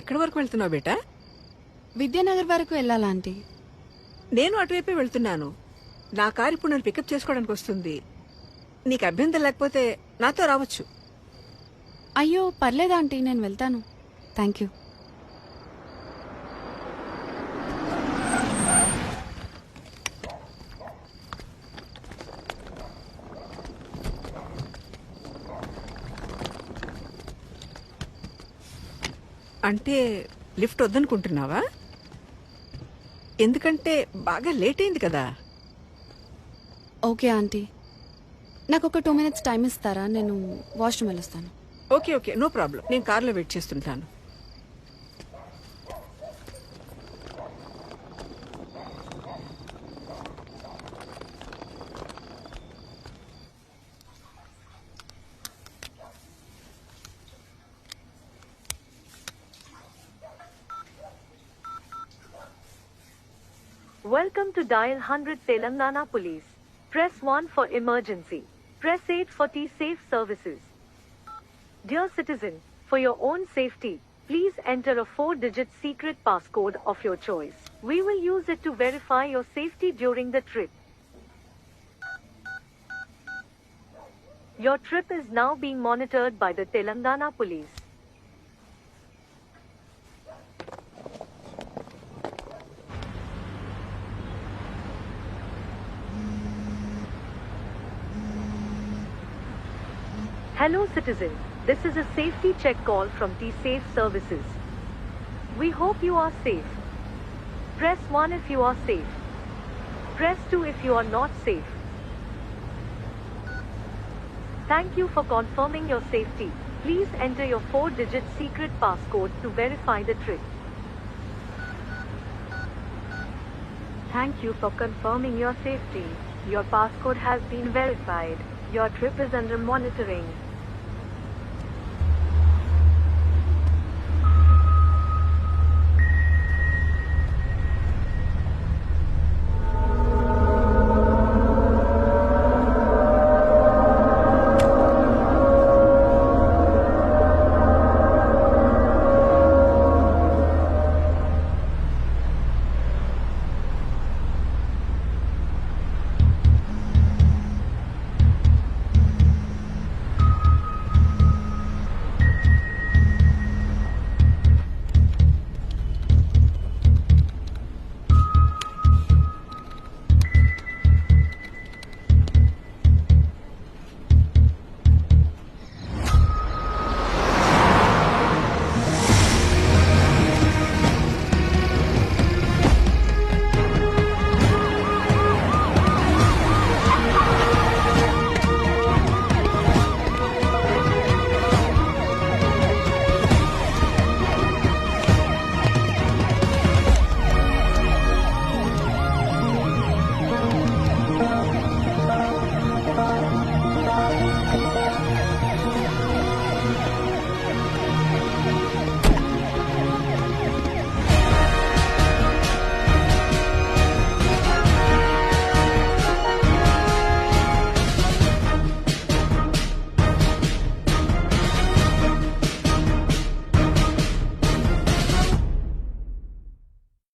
ఎక్కడి వరకు వెళ్తున్నావు బేటా? విద్యానగర్ వరకు వెళ్ళాలా ఆంటీ? నేను అటువైపే వెళ్తున్నాను. నా కారు ఇప్పుడు నన్ను పికప్ చేసుకోవడానికి వస్తుంది. నీకు అభ్యంతరం లేకపోతే నాతో రావచ్చు. అయ్యో పర్లేదా ఆంటీ, నేను వెళ్తాను. Thank you. అంటే లిఫ్ట్ వద్దనుకుంటున్నావా? ఎందుకంటే బాగా లేట్ అయింది కదా. ఓకే ఆంటీ, నాకు ఒక 2 minutes టైం ఇస్తారా? నేను వాష్రూమ్ వెళ్ళొస్తాను. Okay okay, no problem. నేను కార్లో వెయిట్ చేస్తుంటాను. Welcome to Dial 100 Telangana Police. Press 1 for emergency. Press 8 for T-Safe services. Dear citizen, for your own safety, please enter a 4-digit secret passcode of your choice. We will use it to verify your safety during the trip. Your trip is now being monitored by the Telangana Police. Hello citizen, this is a safety check call from T-Safe services. We hope you are safe. Press 1 if you are safe. Press 2 if you are not safe. Thank you for confirming your safety. Please enter your 4-digit secret passcode to verify the trip. Thank you for confirming your safety. Your passcode has been verified. Your trip is under monitoring.